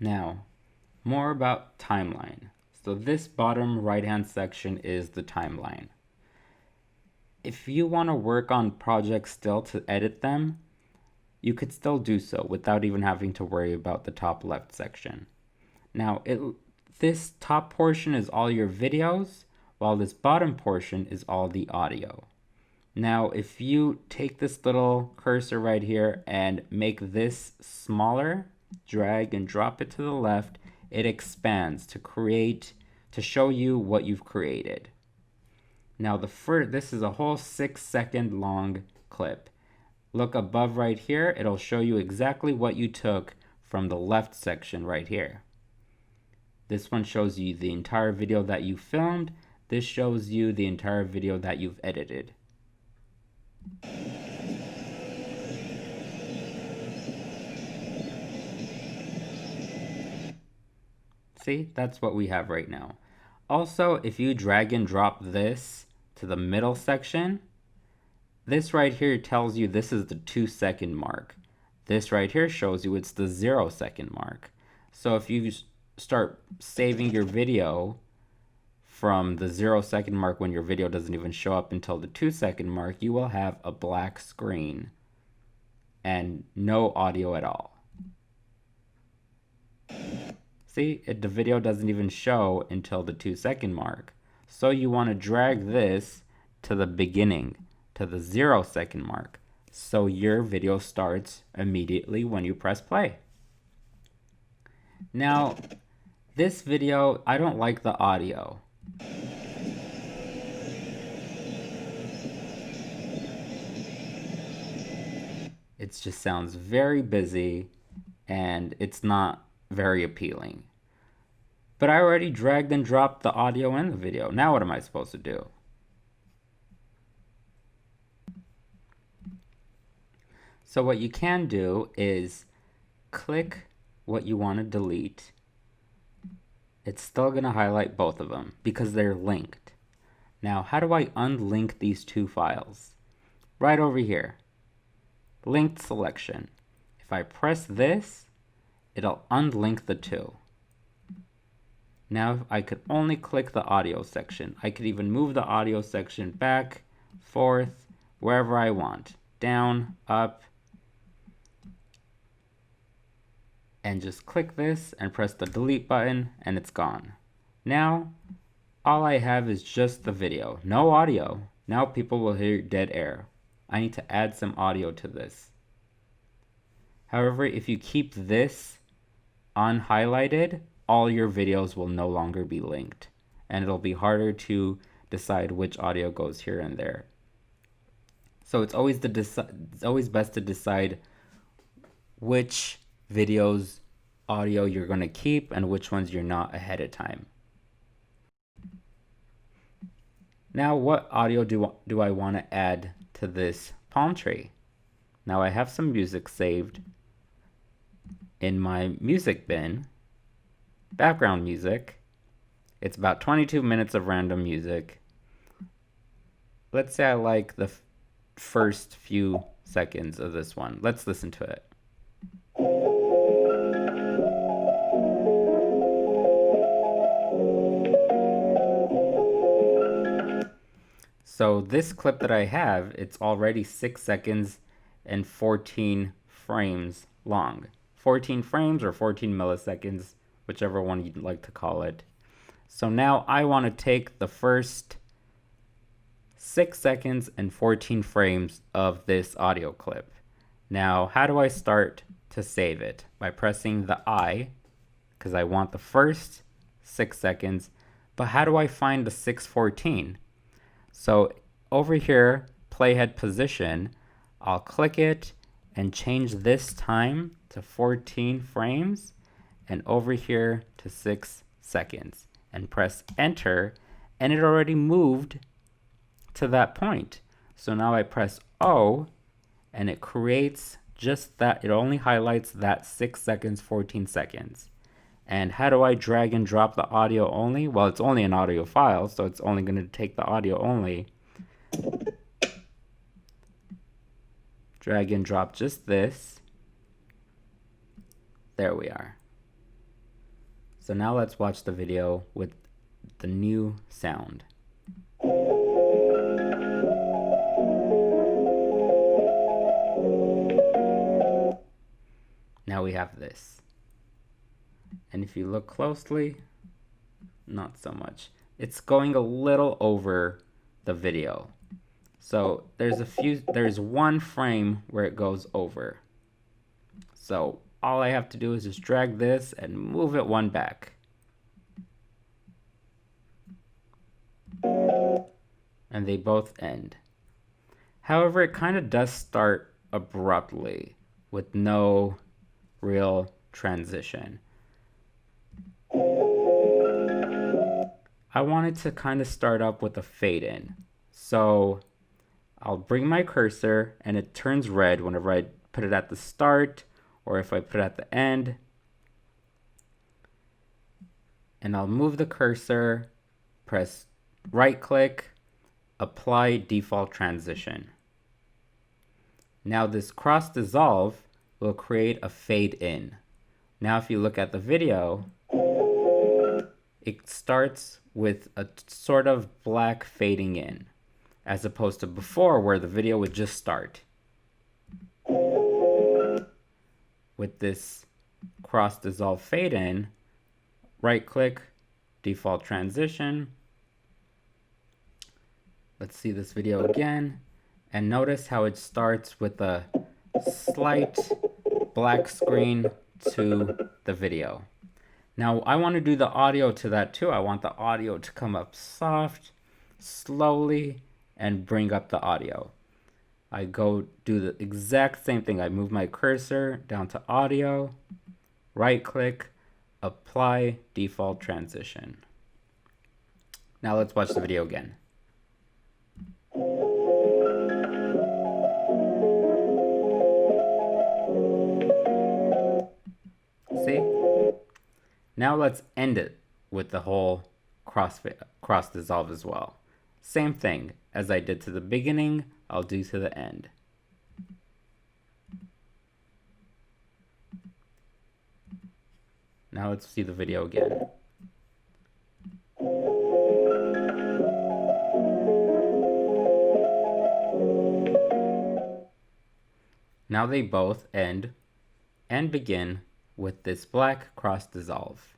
Now, more about timeline. So this bottom right-hand section is the timeline. If you want to work on projects still to edit them, you could still do so without even having to worry about the top left section. Now, this top portion is all your videos, while this bottom portion is all the audio. Now, if you take this little cursor right here and make this smaller, drag and drop it to the left, it expands to show you what you've created. Now, this is a whole 6-second long clip. Look above right here, it'll show you exactly what you took from the left section right here. This one shows you the entire video that you filmed. This shows you the entire video that you've edited. See, that's what we have right now. Also, if you drag and drop this to the middle section, this right here tells you this is the 2-second mark. This right here shows you it's the 0-second mark. So if you start saving your video from the 0-second mark when your video doesn't even show up until the 2-second mark, you will have a black screen and no audio at all. See, the video doesn't even show until the 2-second mark. So you want to drag this to the beginning, to the 0-second mark, so your video starts immediately when you press play. Now, this video, I don't like the audio. It just sounds very busy and it's not very appealing. But I already dragged and dropped the audio in the video. Now what am I supposed to do? So what you can do is click what you want to delete. It's still going to highlight both of them because they're linked. Now, how do I unlink these two files? Right over here, linked selection. If I press this, it'll unlink the two. Now I could only click the audio section. I could even move the audio section back, forth, wherever I want. Down, up, and just click this and press the delete button and it's gone. Now, all I have is just the video, no audio. Now people will hear dead air. I need to add some audio to this. However, if you keep this unhighlighted, all your videos will no longer be linked, and it'll be harder to decide which audio goes here and there. So it's always best to decide which videos audio you're going to keep and which ones you're not ahead of time. Now, what audio do I want to add to this palm tree? Now I have some music saved in my music bin, background music. It's about 22 minutes of random music. Let's say I like the first few seconds of this one. Let's listen to it. So this clip that I have, it's already 6 seconds and 14 frames long. 14 frames or 14 milliseconds, whichever one you'd like to call it. So now I want to take the first 6 seconds and 14 frames of this audio clip. Now, how do I start to save it? By pressing the I, because I want the first 6 seconds, but how do I find the 6:14? So over here, playhead position, I'll click it and change this time to 14 frames and over here to 6 seconds and press enter, and it already moved to that point. So now I press O and it creates just that, it only highlights that 6 seconds, 14 seconds. And how do I drag and drop the audio only? Well, it's only an audio file, so it's only going to take the audio only. Drag and drop just this. There we are. So now let's watch the video with the new sound. Now we have this. And if you look closely, not so much. It's going a little over the video. So there's one frame where it goes over. So all I have to do is just drag this and move it one back. And they both end. However, it kind of does start abruptly with no real transition. I wanted to kind of start up with a fade in. So I'll bring my cursor and it turns red whenever I put it at the start or if I put it at the end. And I'll move the cursor, press right click, apply default transition. Now this cross dissolve will create a fade in. Now if you look at the video, it starts with a sort of black fading in, as opposed to before where the video would just start. With this cross dissolve fade in, right click, default transition. Let's see this video again. And notice how it starts with a slight black screen to the video. Now I want to do the audio to that too. I want the audio to come up soft, slowly, and bring up the audio. I go do the exact same thing. I move my cursor down to audio, right click, apply default transition. Now let's watch the video again. See? Now let's end it with the whole cross dissolve as well. Same thing as I did to the beginning, I'll do to the end. Now let's see the video again. Now they both end and begin with this black cross dissolve.